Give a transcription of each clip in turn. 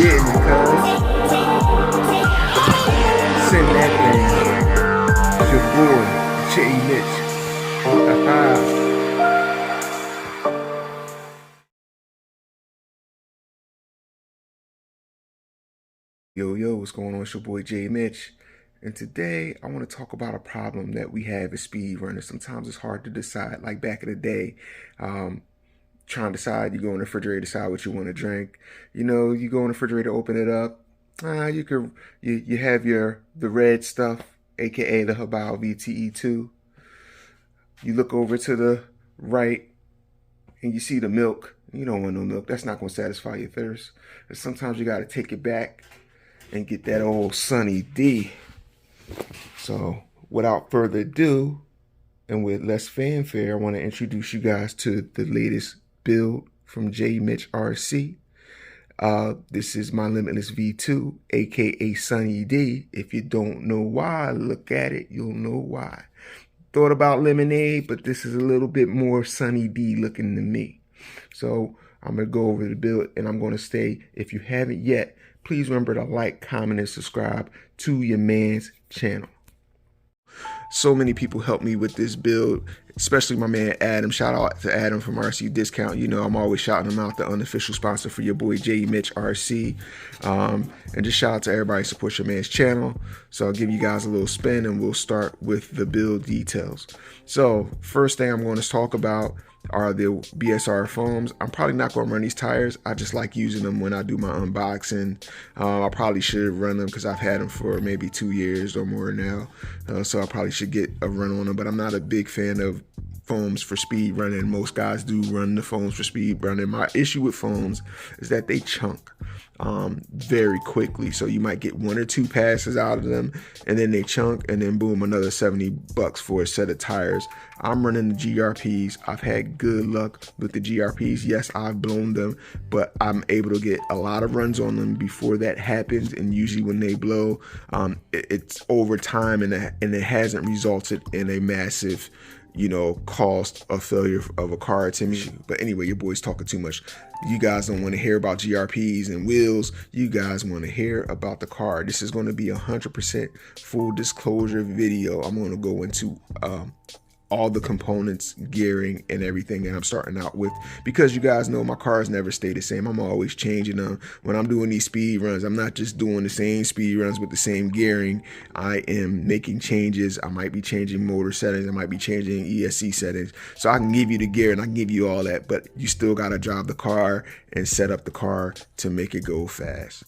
getting it, cuz. Send that thing. It's your boy, J Mitch. Yo, what's going on? It's your boy, J Mitch. And today, I want to talk about a problem that we have as speedrunners. Sometimes it's hard to decide, like back in the day, trying to decide, you go in the refrigerator, decide what you want to drink. You know, you go in the refrigerator, open it up. You have the red stuff, aka the Habal VTE2. You look over to the right and you see the milk. You don't want no milk. That's not going to satisfy your thirst. And sometimes you got to take it back and get that old Sunny D. So without further ado, and with less fanfare, I want to introduce you guys to the latest build from jaymitchrc. This is my Limitless V2, aka Sunny D. If you don't know why, look at it, you'll know why. Thought about lemonade, but this is a little bit more Sunny D looking to me. So I'm going to go over the build, and I'm going to say, if you haven't yet, please remember to like, comment, and subscribe to your man's channel. So many people helped me with this build, especially my man Adam. Shout out to Adam from RC Discount. You know, I'm always shouting him out, the unofficial sponsor for your boy J Mitch RC. And just shout out to everybody who supports your man's channel. So I'll give you guys a little spin and we'll start with the build details. So first thing I'm going to talk about are the Bsr Foams. I'm probably not going to run these tires. I just like using them when I do my unboxing. I probably should run them because I've had them for maybe 2 years or more now. So I probably should get a run on them, but I'm not a big fan of foams for speed running. Most guys do run the foams for speed running. My issue with foams is that they chunk very quickly. So you might get 1 or 2 passes out of them and then they chunk, and then boom, another $70 for a set of tires. I'm running the GRPs. I've had good luck with the GRPs. Yes, I've blown them, but I'm able to get a lot of runs on them before that happens. And usually when they blow, it's over time, and it hasn't resulted in a massive, you know, cost of failure of a car to me. But anyway, your boy's talking too much. You guys don't want to hear about GRPs and wheels. You guys want to hear about the car. This is going to be 100% full disclosure video. I'm going to go into all the components, gearing, and everything that I'm starting out with, because you guys know my cars never stay the same. I'm always changing them. When I'm doing these speed runs, I'm not just doing the same speed runs with the same gearing. I am making changes. I might be changing motor settings. I might be changing ESC settings. So I can give you the gear and I can give you all that, but you still got to drive the car and set up the car to make it go fast.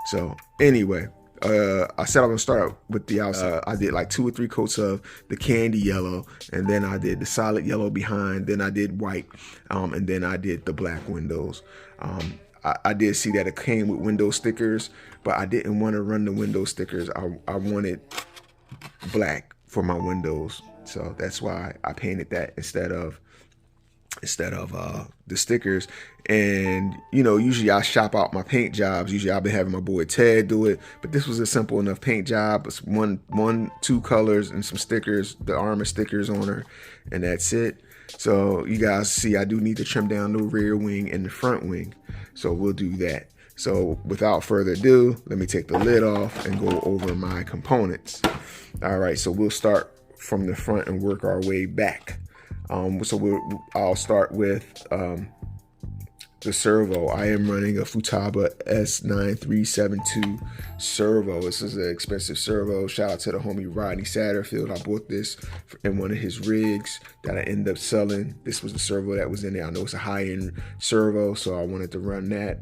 So anyway, I said I'm gonna start out with the outside. I did like 2 or 3 coats of the candy yellow, and then I did the solid yellow behind, then I did white, and then I did the black windows. I did see that it came with window stickers, but I didn't want to run the window stickers. I wanted black for my windows, so that's why I painted that instead of the stickers. And you know, usually I shop out my paint jobs. Usually I've been having my boy Ted do it, but this was a simple enough paint job. It's 2 colors and some stickers, the Arrma stickers on her, and that's it. So you guys see, I do need to trim down the rear wing and the front wing, so we'll do that. So without further ado, let me take the lid off and go over my components. All right, so we'll start from the front and work our way back. I'll start with the servo. I am running a Futaba S9372 servo. This is an expensive servo. Shout out to the homie Rodney Satterfield. I bought this in one of his rigs that I ended up selling. This was the servo that was in there. I know it's a high-end servo, so I wanted to run that.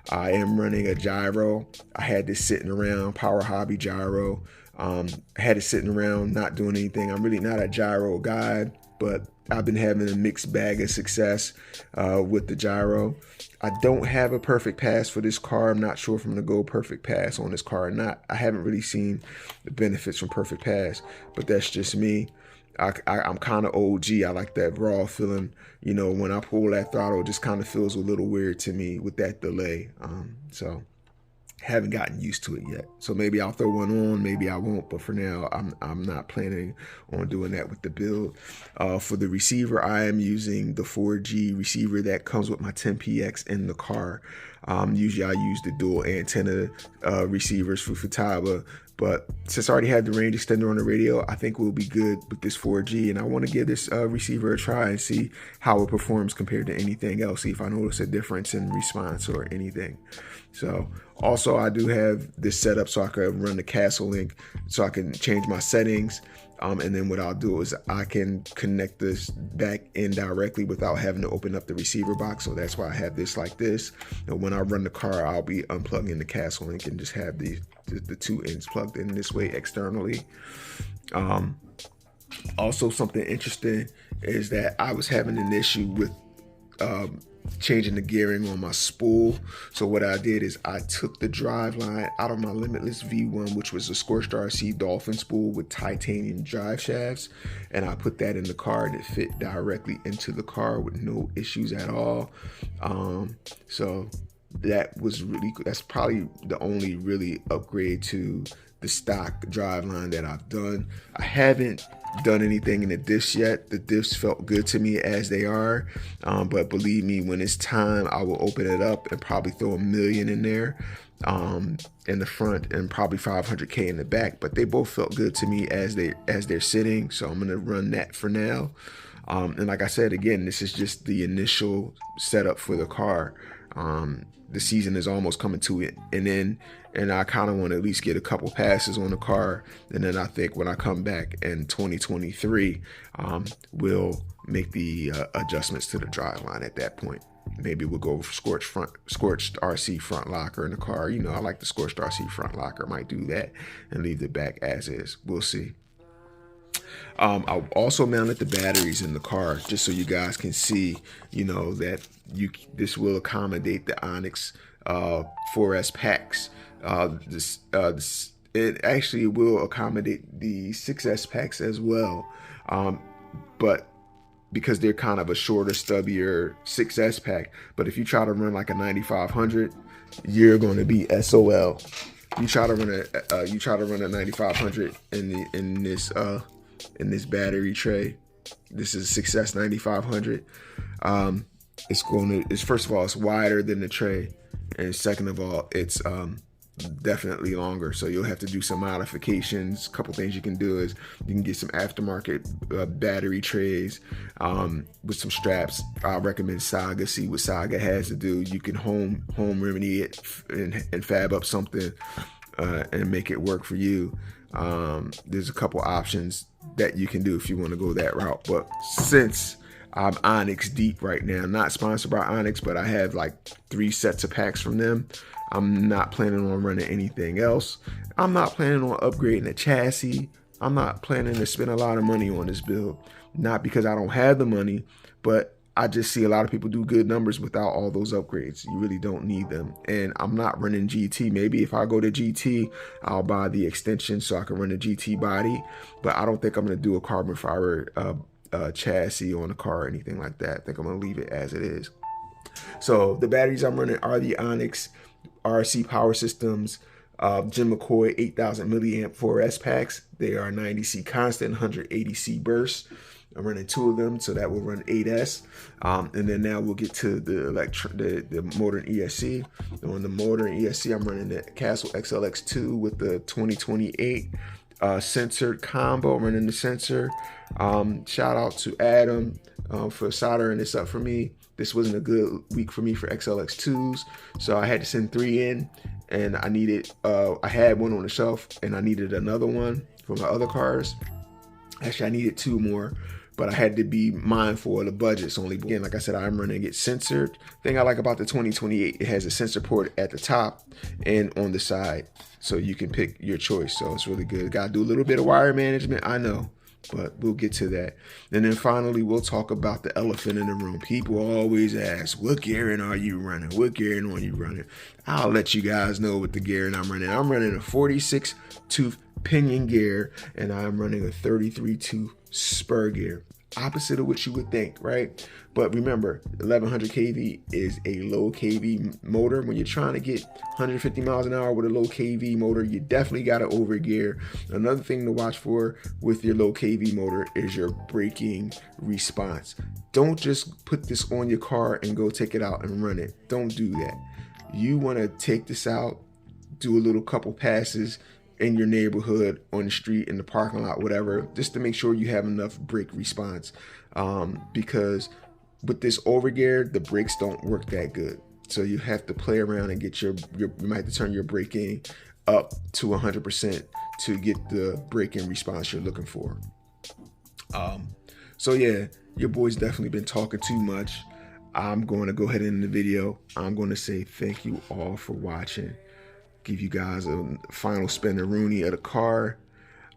I am running a gyro. I had this sitting around, Power Hobby gyro. I had it sitting around, not doing anything. I'm really not a gyro guy, but I've been having a mixed bag of success with the gyro. I don't have a perfect pass for this car. I'm not sure if I'm going to go perfect pass on this car or not. I haven't really seen the benefits from perfect pass, but that's just me. I'm kind of OG. I like that raw feeling. You know, when I pull that throttle, it just kind of feels a little weird to me with that delay. So Haven't gotten used to it yet. So maybe I'll throw one on, maybe I won't, but for now I'm not planning on doing that with the build. For the receiver, I am using the 4G receiver that comes with my 10PX in the car. Usually I use the dual antenna receivers for Futaba, but since I already had the range extender on the radio, I think we'll be good with this 4G, and I want to give this receiver a try and see how it performs compared to anything else, see if I notice a difference in response or anything. So also I do have this set up so I can run the Castle link, so I can change my settings. And then what I'll do is I can connect this back in directly without having to open up the receiver box. So that's why I have this like this. And when I run the car, I'll be unplugging the Castle link and just have the two ends plugged in this way externally. Also, something interesting is that I was having an issue with changing the gearing on my spool. So what I did is I took the drive line out of my Limitless V1, which was a Scorched RC Dolphin spool with titanium drive shafts, and I put that in the car, and it fit directly into the car with no issues at all. So that was really cool. That's probably the only really upgrade to the stock drive line that I've done. I haven't done anything in the diffs yet. The diffs felt good to me as they are, but believe me, when it's time, I will open it up and probably throw $1 million in there in the front and probably 500K in the back. But they both felt good to me as they're sitting, so I'm gonna run that for now. And like I said, again, this is just the initial setup for the car. The season is almost coming to an end, and I kind of want to at least get a couple passes on the car, and then I think when I come back in 2023, we'll make the adjustments to the drive line at that point. Maybe we'll go for scorched RC front locker in the car. You know, I like the scorched RC front locker. Might do that and leave the back as is. We'll see. I also mounted the batteries in the car just so you guys can see, you know, that this will accommodate the Onyx 4S packs. It actually will accommodate the 6S packs as well, but because they're kind of a shorter, stubbier 6S pack. But if you try to run like a 9500, you're going to be SOL. You try to run a 9500 in this battery tray. This is a 6S 9500. It's first of all, it's wider than the tray, and second of all, it's definitely longer. So you'll have to do some modifications. A couple things you can do is you can get some aftermarket battery trays with some straps. I recommend Saga. See what Saga has to do. You can home remedy it and fab up something and make it work for you. There's a couple options that you can do if you want to go that route. But since I'm Onyx deep right now, not sponsored by Onyx, but I have like 3 sets of packs from them. I'm not planning on running anything else. I'm not planning on upgrading the chassis. I'm not planning to spend a lot of money on this build. Not because I don't have the money, but I just see a lot of people do good numbers without all those upgrades. You really don't need them. And I'm not running GT. Maybe if I go to GT, I'll buy the extension so I can run the GT body. But I don't think I'm going to do a carbon fiber chassis on the car or anything like that. I think I'm going to leave it as it is. So the batteries I'm running are the Onyx RC Power Systems Jim McCoy 8000 milliamp 4S packs. They are 90C constant, 180C burst. I'm running 2 of them, so that will run 8S. And then now we'll get to the modern ESC. And on the modern ESC, I'm running the Castle XLX2 with the 2028 censored combo. I'm running the sensor. Shout out to Adam for soldering this up for me. This wasn't a good week for me for XLX2s, so I had to send 3 in, and I needed, I had one on the shelf, and I needed another one for my other cars. Actually, I needed 2 more, but I had to be mindful of the budgets. Only, again, like I said, I'm running it censored. Thing I like about the 2028, it has a sensor port at the top and on the side, so you can pick your choice. So it's really good. Got to do a little bit of wire management, I know, but we'll get to that. And then finally, we'll talk about the elephant in the room. People always ask, what gearing are you running? What gearing are you running? I'll let you guys know what the gearing I'm running. I'm running a 46 tooth pinion gear, and I'm running a 33 tooth spur gear. opposite of what you would think, right? But remember, 1100 kV is a low kV motor. When you're trying to get 150 miles an hour with a low kV motor, you definitely got to overgear. Another thing to watch for with your low kV motor is your braking response. Don't just put this on your car and go take it out and run it. Don't do that. You want to take this out, do a little couple passes in your neighborhood, on the street, in the parking lot, whatever, just to make sure you have enough brake response. Because with this overgear, the brakes don't work that good. So you have to play around and get you might have to turn your braking up to 100% to get the braking response you're looking for. So yeah, your boy's definitely been talking too much. I'm going to go ahead and end the video. I'm going to say thank you all for watching. Give you guys a final spin-a-rooney of the car.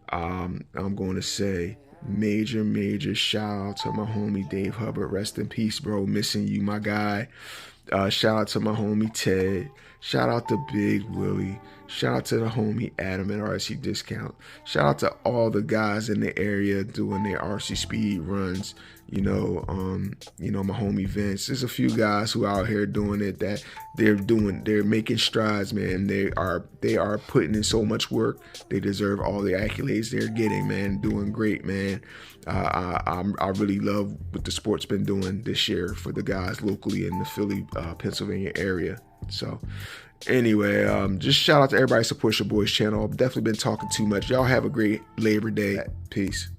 I'm going to say major shout out to my homie Dave Hubbard. Rest in peace, bro. Missing you, my guy. Shout out to my homie Ted. Shout out to Big Willie. Shout out to the homie Adam at RC Discount. Shout out to all the guys in the area doing their RC speed runs. My homie Vince. There's a few guys who are out here doing it that they're making strides, man. They are putting in so much work. They deserve all the accolades they're getting, man. Doing great, man. I really love what the sport's been doing this year for the guys locally in the Philly, Pennsylvania area. So anyway, just shout out to everybody who supports your boy's channel. I've definitely been talking too much. Y'all have a great Labor Day. Peace.